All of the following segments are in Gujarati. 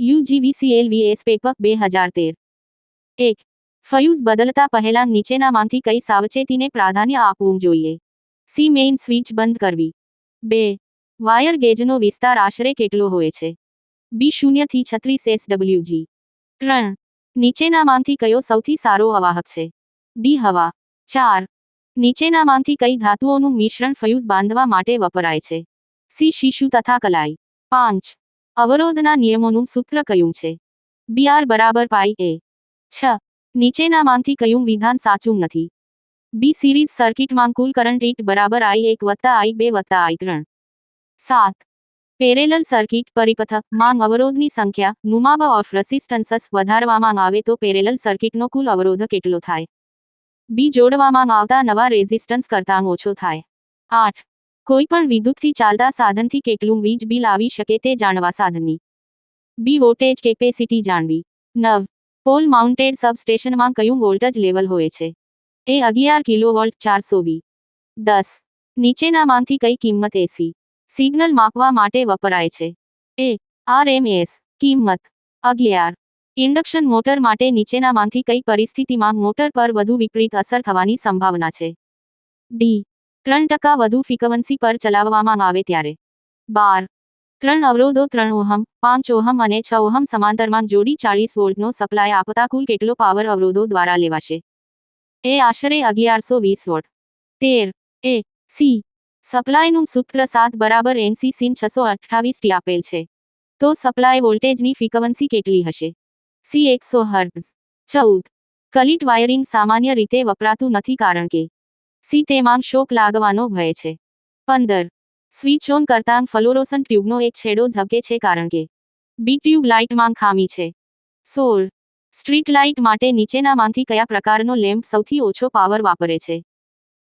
UGVCLVS paper 2013 1. ફ્યુઝ બદલતા પહેલા નીચેનામાંથી કઈ સાવચેતીને પ્રાધાન્ય આપવું જોઈએ? સી. મેઇન સ્વિચ બંધ કરવી. 2. વાયર ગેજનો વિસ્તાર આશરે કેટલો હોય છે? બી 0 થી 36 SWG. 3. નીચેનામાંથી કયો સૌથી સારો અવાહક છે? ડી હવા. 4. નીચેનામાંથી કઈ ધાતુઓનું મિશ્રણ ફ્યુઝ બાંધવા માટે વપરાય છે? સી. શીશુ તથા કલાઈ. 5. અવરોધના નિયમોનું સૂત્ર કયું છે? બી આર બરાબર પાઈ એ. 6. નીચેનામાંથી કયું વિધાન સાચું નથી? બી. સિરીઝ સર્કિટમાં કુલ કરંટ ઇટ બરાબર I1 વત્તા I2 વત્તા I3. 7. પેરેલલ સર્કિટ પરિપથ માં અવરોધની સંખ્યા નુમાબ ઓફ રેસિસ્ટન્સસ વધારવામાં આવે તો પેરેલલ સર્કિટનો કુલ અવરોધ કેટલો થાય? બી. જોડવામાં આવતા નવા રેઝિસ્ટન્સ કરતાં ઓછો થાય. 8. કોઈપણ વિદ્યુતથી ચાલતા સાધનથી કેટલું વીજ બિલ આવી શકે તે જાણવા સાધનની બી. વોલ્ટેજ કેપેસિટી જાણવી. 9. પોલ માઉન્ટેડ સબસ્ટેશનમાં કયું વોલ્ટેજ લેવલ હોય છે? એ 11 કિલોવોલ્ટ 420. 10. નીચેનામાંથી કઈ કિંમત એસી સિગ્નલ માપવા માટે વપરાય છે? એ. RMS. કિંમત 11. ઇન્ડક્શન મોટર માટે નીચેનામાંથી કઈ પરિસ્થિતિમાં મોટર પર વધુ વિપરીત અસર થવાની સંભાવના છે? ડી. 3% વધુ ફ્રીક્વન્સી પર ચલાવવામાં આવે ત્યારે. 12. 3 અવરોધો 3 ઓહમ 5 ઓહમ અને 6 ઓહમ સમાંતરમાં જોડી 40 વોલ્ટનો સપ્લાય આપતા કુલ કેટલો પાવર અવરોધો દ્વારા લેવાશે? એ. આશરે 1120 વોટ. 13. એ. સી. સપ્લાયનું સૂત્ર 7 બરાબર NC sin 628 ટી આપેલ છે. તો સપ્લાય વોલ્ટેજની ફ્રીક્વન્સી કેટલી હશે? સી. 100 હર્ટ્ઝ. 14. કલિટ વાયરિંગ સામાન્ય રીતે વપરાતું નથી કારણ કે સી. તેમાં શોક લાગવાનો ભય છે. 15. સ્વિચ ઓન કરતાં ફ્લોરોસન્ટ ટ્યુબનો એક છેડો ઝબકે છે કારણ કે બી. ટ્યુબ લાઇટમાં ખામી છે. 16. સ્ટ્રીટ લાઇટ માટે નીચેનામાંથી કયા પ્રકારનો લેમ્પ સૌથી ઓછો પાવર વાપરે છે?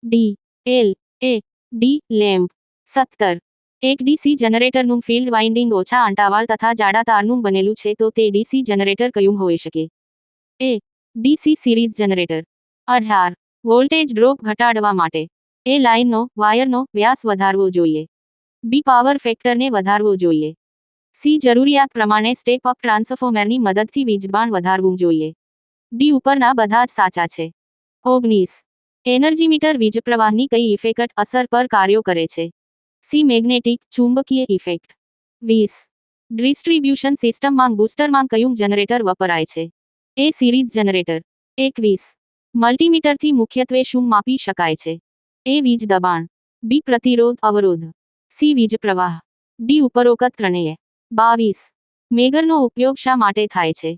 ડી. એલ. એ. ડી. લેમ્પ. 17. એક ડીસી જનરેટરનું ફિલ્ડ વાઇન્ડિંગ ઓછા આંટાવાળ તથા જાડા તારનું બનેલું છે તો તે ડીસી જનરેટર કયું હોઈ શકે? A. DC series generator. 18. Voltage drop ઘટાડવા માટે એ. લાઇનનો વાયરનો વ્યાસ વધારવો જોઈએ. બી. પાવર ફેક્ટરને વધારવો જોઈએ. સી. જરૂરિયાત પ્રમાણે સ્ટેપ અપ ટ્રાન્સફોર્મરની મદદથી વીજદબાણ વધારવું જોઈએ. ડી. ઉપરના બધા જ સાચા છે. 19. એનર્જી મીટર વીજપ્રવાહની કઈ ઇફેક્ટ અસર પર કાર્યો કરે છે? સી. મેગ્નેટિક ચુંબકીય ઇફેક્ટ. 20. ડિસ્ટ્રીબ્યુશન સિસ્ટમમાં બૂસ્ટરમાં કયું જનરેટર વપરાય છે? એ. Series generator. 21. મલ્ટીમીટરથી મુખ્યત્વે શું માપી શકાય છે? એ. વીજ દબાણ. બી. પ્રતિરોધ અવરોધ. સી. વીજ પ્રવાહ. ડી. ઉપરોક્ત ત્રણેય. 22. મેગરનો ઉપયોગ શા માટે થાય છે?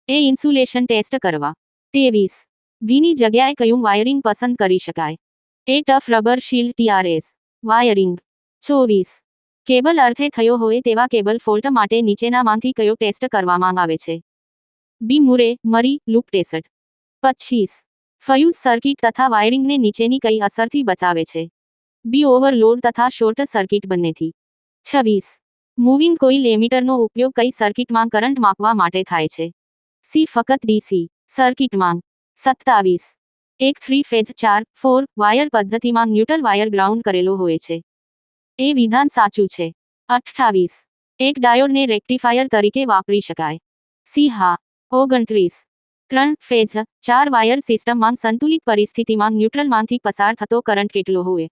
એ. ઇન્સ્યુલેશન ટેસ્ટ કરવા. 23. વીની જગ્યાએ કયું વાયરિંગ પસંદ કરી શકાય? A. Tough rubber shield TRS. Wiring. 24. Cable અર્થે થયો હોય તેવા કેબલ ફોલ્ટ માટે નીચેનામાંથી કયો ટેસ્ટ કરવામાં આવે છે? બી. મુરે મરી લૂપ ટેસ્ટ. 25. ફ્યુઝ સર્કિટ તથા વાયરિંગને નીચેની કઈ અસરથી બચાવે છે? બી. ઓવરલોડ તથા શોર્ટ સર્કિટ બંનેથી. 26. મૂવિંગ કોઇલ એમીટરનો ઉપયોગ કઈ સર્કિટમાં કરંટ માપવા માટે થાય છે? સી. ફક્ત ડીસી સર્કિટમાં. 27. એક 3 ફેઝ 4 વાયર પદ્ધતિમાં ન્યુટ્રલ વાયર ગ્રાઉન્ડ કરેલો હોય છે. એ. વિધાન સાચું છે. 28. એક ડાયોડને રેક્ટિફાયર તરીકે વાપરી શકાય. સી. હા. 29. 3 ફેઝ 4 વાયર સિસ્ટમમાં સંતુલિત પરિસ્થિતિમાં ન્યુટ્રલમાંથી પસાર થતો કરંટ કેટલો હોય?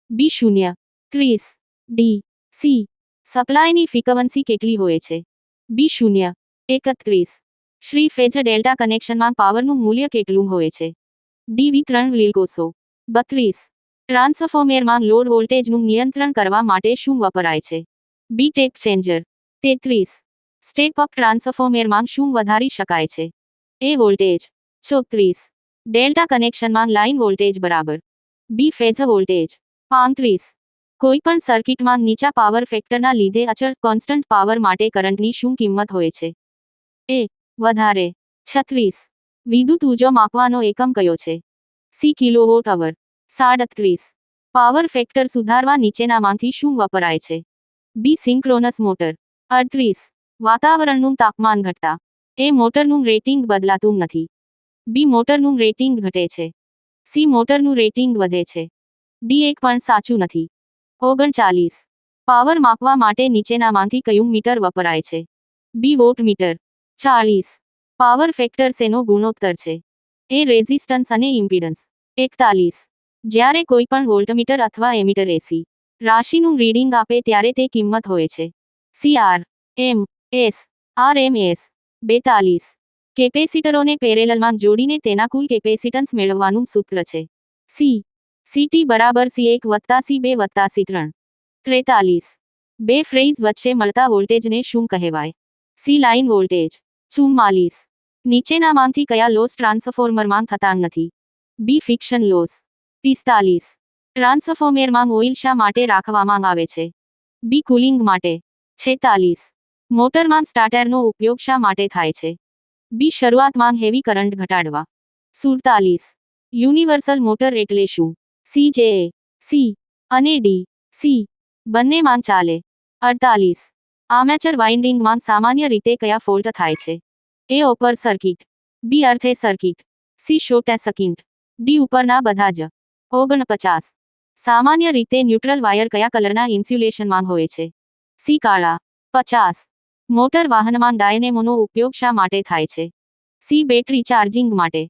બી. 0. 30. ડી. સી. સપ્લાયની ફ્રીક્વન્સી કેટલી હોય છે? બી. 0. 31. શ્રી ફેઝ ડેલ્ટા કનેક્શનમાં પાવરનું મૂલ્ય કેટલું હોય છે? ડી. વિતરણ લીલકોષો. 32. ટ્રાન્સફોર્મરમાં લોડ વોલ્ટેજનું નિયંત્રણ કરવા માટે શું વપરાય છે? B. Tap changer. 33. Step up ટ્રાન્સફોર્મરમાં શું વધારી શકાય છે? એ. વોલ્ટેજ. 34. ડેલ્ટા કનેક્શનમાં લાઇન વોલ્ટેજ બરાબર. બી. Phase voltage. 35. કોઈપણ સર્કિટમાં નીચા પાવર ફેક્ટરના લીધે અચળ કોન્સ્ટન્ટ પાવર માટે કરંટની શું કિંમત હોય છે? એ. વધારે. 36. વિદ્યુત ઊર્જા માપવાનો એકમ કયો છે? C. Kilowatt hour. 37. Power factor સુધારવા નીચેનામાંથી શું વપરાય છે? બી. Synchronous motor. 38. વાતાવરણનું તાપમાન ઘટતા એ. મોટરનું રેટિંગ બદલાતું નથી. બી. મોટરનું રેટિંગ ઘટે છે. સી. મોટરનું રેટિંગ વધે છે. ડી. એક પણ સાચું નથી. 39. પાવર માપવા માટે નીચેનામાંથી કયું મીટર વપરાય છે? બી વોટમીટર 40. પાવર ફેક્ટર શેનો ગુણોત્તર છે? એ રેઝિસ્ટન્સ અને ઇમ્પિડન્સ 41. જ્યારે કોઈ પણ વોલ્ટમીટર અથવા એમીટર એસી રાશિનું રીડિંગ આપે ત્યારે તે કિંમત હોય છે. CR M S RMS 42. કેપેસિટરોને પેરેલલમાં જોડીને તેના કુલ કેપેસિટન્સ મેળવવાનું સૂત્ર છે. CT બરાબર C1 વત્તા C2 વત્તા C3. 43. બે ફ્રેઝ વચ્ચે મળતા વોલ્ટેજને શું કહેવાય? C line voltage 44. નીચેનામાંથી કયા લોસ ટ્રાન્સફોર્મરમાં થતા નથી? બી ફિક્શન લોસ 45. ટ્રાન્સફોર્મરમાં ઓઇલ શા માટે રાખવામાં આવે છે? બી કુલિંગ માટે 46. મોટરમાં સ્ટાર્ટરનો ઉપયોગ શા માટે થાય છે? બી શરૂઆતમાં હેવી કરંટ ઘટાડવા 47. યુનિવર્સલ મોટર એટલે શું? સી જે સી અને ડી સી બંનેમાં ચાલે 48. આર્મેચર વાઇન્ડિંગમાં સામાન્ય રીતે કયા ફોલ્ટ થાય છે? એ ઓપન સર્કિટ બી અર્થે circuit C short circuit D ઉપરના બધા જ 49. સામાન્ય રીતે ન્યુટ્રલ વાયર કયા કલરના ઇન્સ્યુલેશનમાં હોય છે? સી કાળા 50. મોટર વાહનમાં ડાયનેમોનો ઉપયોગ શા માટે થાય છે? સી બેટરી ચાર્જિંગ માટે